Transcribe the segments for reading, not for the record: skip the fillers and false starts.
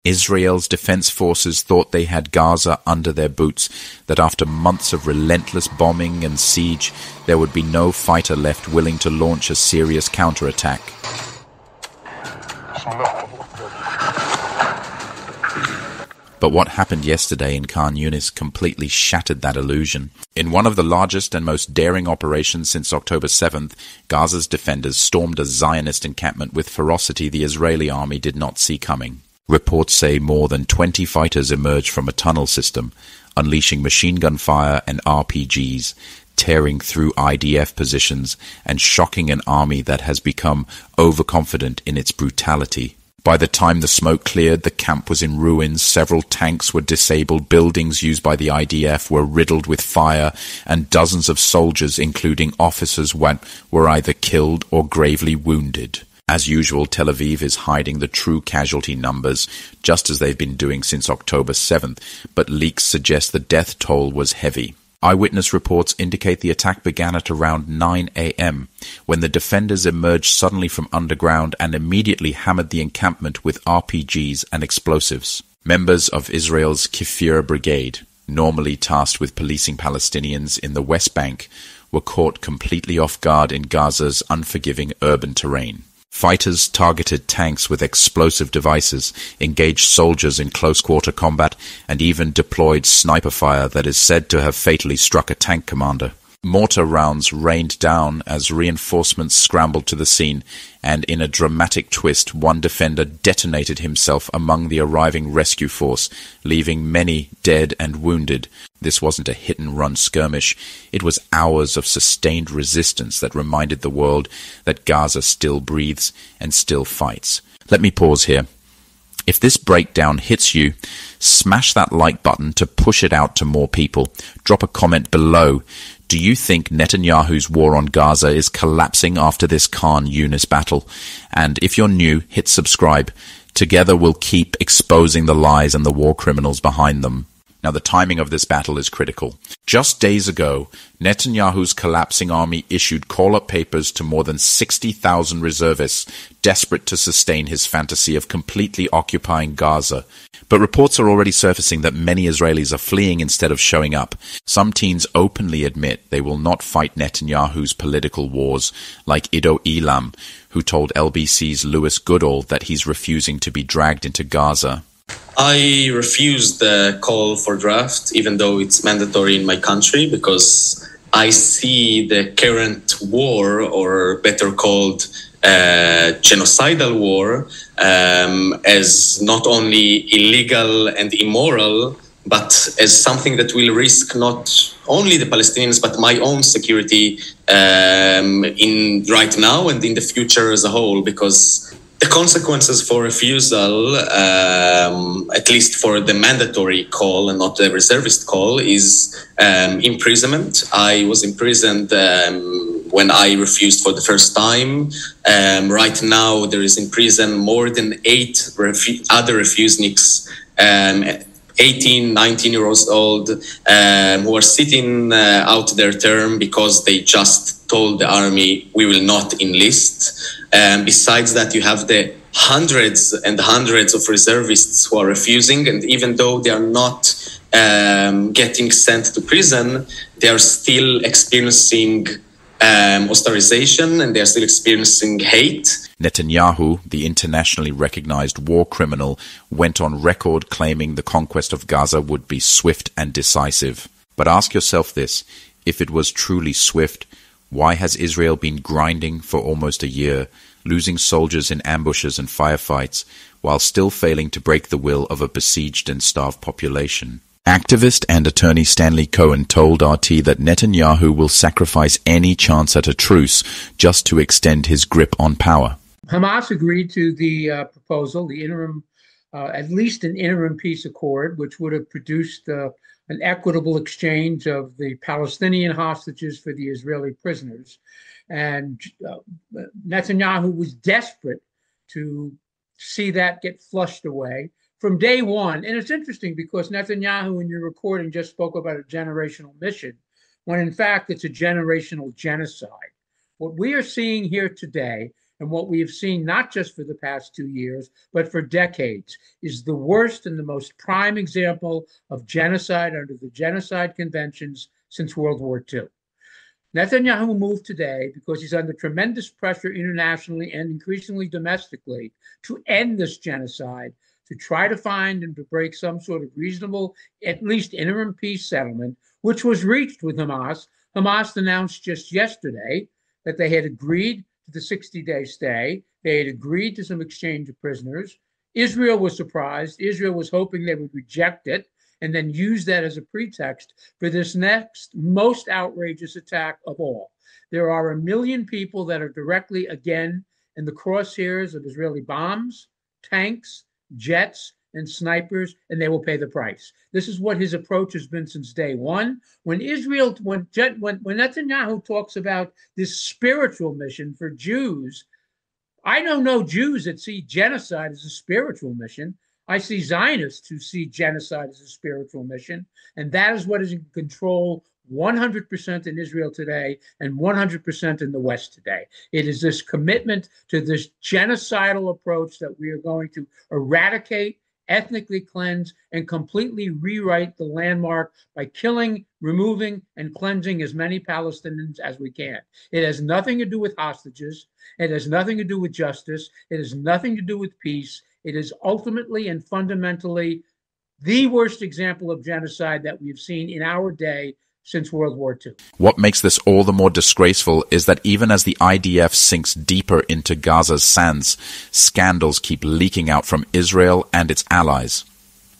Israel's defense forces thought they had Gaza under their boots, that after months of relentless bombing and siege, there would be no fighter left willing to launch a serious counterattack. But what happened yesterday in Khan Younis completely shattered that illusion. In one of the largest and most daring operations since October 7th, Gaza's defenders stormed a Zionist encampment with ferocity the Israeli army did not see coming. Reports say more than 20 fighters emerged from a tunnel system, unleashing machine gun fire and RPGs, tearing through IDF positions and shocking an army that has become overconfident in its brutality. By the time the smoke cleared, the camp was in ruins, several tanks were disabled, buildings used by the IDF were riddled with fire, and dozens of soldiers, including officers, were either killed or gravely wounded. As usual, Tel Aviv is hiding the true casualty numbers, just as they've been doing since October 7th, but leaks suggest the death toll was heavy. Eyewitness reports indicate the attack began at around 9 a.m., when the defenders emerged suddenly from underground and immediately hammered the encampment with RPGs and explosives. Members of Israel's Kfir Brigade, normally tasked with policing Palestinians in the West Bank, were caught completely off guard in Gaza's unforgiving urban terrain. Fighters targeted tanks with explosive devices, engaged soldiers in close-quarter combat, and even deployed sniper fire that is said to have fatally struck a tank commander. Mortar rounds rained down as reinforcements scrambled to the scene, and in a dramatic twist, one defender detonated himself among the arriving rescue force, leaving many dead and wounded. This wasn't a hit-and-run skirmish. It was hours of sustained resistance that reminded the world that Gaza still breathes and still fights. Let me pause here. If this breakdown hits you, smash that like button to push it out to more people. Drop a comment below. Do you think Netanyahu's war on Gaza is collapsing after this Khan Younis battle? And if you're new, hit subscribe. Together we'll keep exposing the lies and the war criminals behind them. Now, the timing of this battle is critical. Just days ago, Netanyahu's collapsing army issued call-up papers to more than 60,000 reservists, desperate to sustain his fantasy of completely occupying Gaza. But reports are already surfacing that many Israelis are fleeing instead of showing up. Some teens openly admit they will not fight Netanyahu's political wars, like Ido Elam, who told LBC's Lewis Goodall that he's refusing to be dragged into Gaza. I refuse the call for draft, even though it's mandatory in my country, because I see the current war, or better called genocidal war, as not only illegal and immoral, but as something that will risk not only the Palestinians, but my own security in right now and in the future as a whole, because the consequences for refusal, at least for the mandatory call and not the reservist call, is imprisonment. I was imprisoned when I refused for the first time. Right now, there is in prison more than 8 other refuseniks, 18, 19 years old, who are sitting out their term because they just told the army, we will not enlist. Besides that, you have the hundreds and hundreds of reservists who are refusing, and even though they are not getting sent to prison, they are still experiencing ostracization, and they are still experiencing hate. Netanyahu, the internationally recognized war criminal, went on record claiming the conquest of Gaza would be swift and decisive. But ask yourself this: if it was truly swift, why has Israel been grinding for almost a year, losing soldiers in ambushes and firefights, while still failing to break the will of a besieged and starved population? Activist and attorney Stanley Cohen told RT that Netanyahu will sacrifice any chance at a truce just to extend his grip on power. Hamas agreed to the proposal, the interim, at least an interim peace accord, which would have produced an equitable exchange of the Palestinian hostages for the Israeli prisoners. And Netanyahu was desperate to see that get flushed away from day one. And it's interesting because Netanyahu, in your recording, just spoke about a generational mission, when in fact it's a generational genocide. What we are seeing here today and what we have seen, not just for the past 2 years, but for decades, is the worst and the most prime example of genocide under the Genocide Conventions since World War II. Netanyahu moved today because he's under tremendous pressure internationally and increasingly domestically to end this genocide, to try to find and to break some sort of reasonable, at least interim peace settlement, which was reached with Hamas. Hamas announced just yesterday that they had agreed to the 60-day stay. They had agreed to some exchange of prisoners. Israel was surprised. Israel was hoping they would reject it and then use that as a pretext for this next most outrageous attack of all. There are 1 million people that are directly, again, in the crosshairs of Israeli bombs, tanks, jets, and snipers, and they will pay the price. This is what his approach has been since day one. When Netanyahu talks about this spiritual mission for Jews, I don't know Jews that see genocide as a spiritual mission. I see Zionists who see genocide as a spiritual mission, and that is what is in control 100% in Israel today and 100% in the West today. It is this commitment to this genocidal approach that we are going to eradicate, ethnically cleanse, and completely rewrite the landmark by killing, removing, and cleansing as many Palestinians as we can. It has nothing to do with hostages. It has nothing to do with justice. It has nothing to do with peace. It is ultimately and fundamentally the worst example of genocide that we've seen in our day since World War II. What makes this all the more disgraceful is that even as the IDF sinks deeper into Gaza's sands, scandals keep leaking out from Israel and its allies.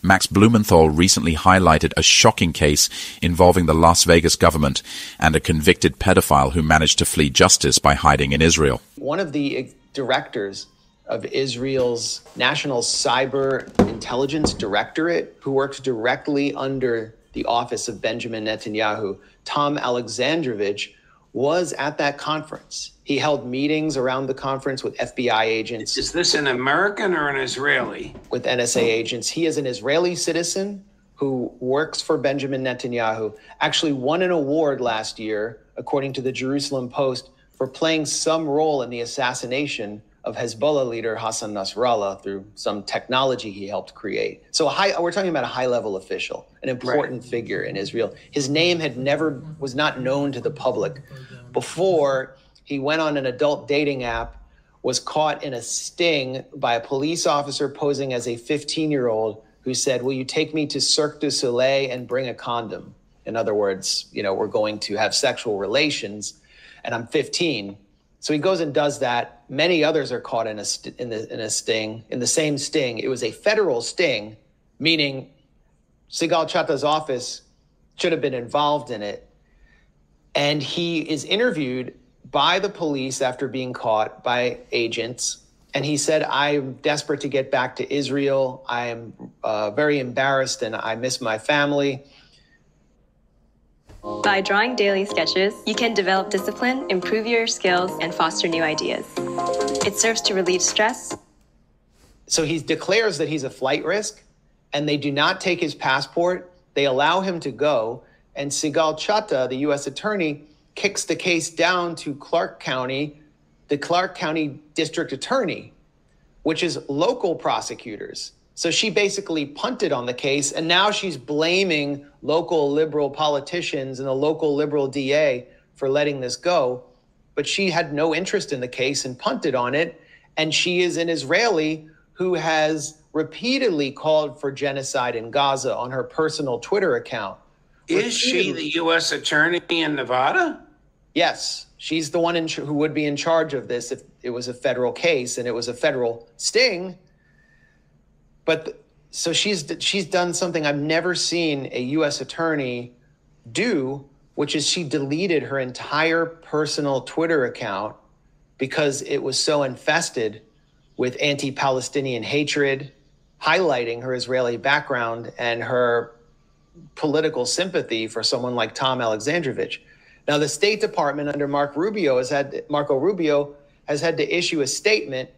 Max Blumenthal recently highlighted a shocking case involving the Las Vegas government and a convicted pedophile who managed to flee justice by hiding in Israel. One of the directors of Israel's National Cyber Intelligence Directorate, who works directly under the office of Benjamin Netanyahu, Tom Alexandrovich, was at that conference. He held meetings around the conference with FBI agents. Is this an American or an Israeli? With NSA agents. He is an Israeli citizen who works for Benjamin Netanyahu, actually won an award last year, according to the Jerusalem Post, for playing some role in the assassination of Hezbollah leader Hassan Nasrallah through some technology he helped create. So we're talking about a high-level official, an important figure in Israel. His name was not known to the public before he went on an adult dating app, was caught in a sting by a police officer posing as a 15-year-old who said, "Will you take me to Cirque du Soleil and bring a condom?" In other words, we're going to have sexual relations, and I'm 15. So he goes and does that. Many others are caught in the same sting. It was a federal sting, meaning Sigal Chatta's office should have been involved in it. And he is interviewed by the police after being caught by agents. And he said, "I'm desperate to get back to Israel. I am very embarrassed and I miss my family." By drawing daily sketches, you can develop discipline, improve your skills, and foster new ideas. It serves to relieve stress. So he declares that he's a flight risk, and they do not take his passport. They allow him to go, and Sigal Chatta, the U.S. attorney, kicks the case down to Clark County, the Clark County district attorney, which is local prosecutors. So she basically punted on the case, and now she's blaming local liberal politicians and the local liberal DA for letting this go. But she had no interest in the case and punted on it. And she is an Israeli who has repeatedly called for genocide in Gaza on her personal Twitter account. Is she the U.S. attorney in Nevada? Yes, she's the one who would be in charge of this if it was a federal case and it was a federal sting. But so she's done something I've never seen a U.S. attorney do, which is she deleted her entire personal Twitter account because it was so infested with anti-Palestinian hatred, highlighting her Israeli background and her political sympathy for someone like Tom Alexandrovich. Now, the State Department under Marco Rubio has had to issue a statement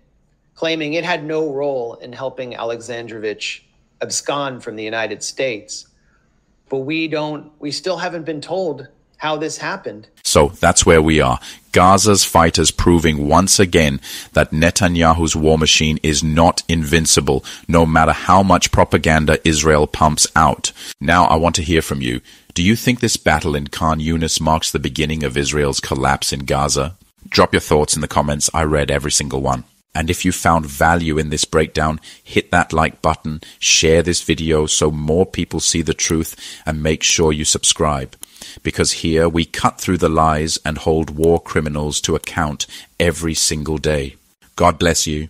claiming it had no role in helping Alexandrovich abscond from the United States. But we still haven't been told how this happened. So that's where we are. Gaza's fighters proving once again that Netanyahu's war machine is not invincible, no matter how much propaganda Israel pumps out. Now I want to hear from you. Do you think this battle in Khan Younis marks the beginning of Israel's collapse in Gaza? Drop your thoughts in the comments. I read every single one. And if you found value in this breakdown, hit that like button, share this video so more people see the truth, and make sure you subscribe. Because here we cut through the lies and hold war criminals to account every single day. God bless you.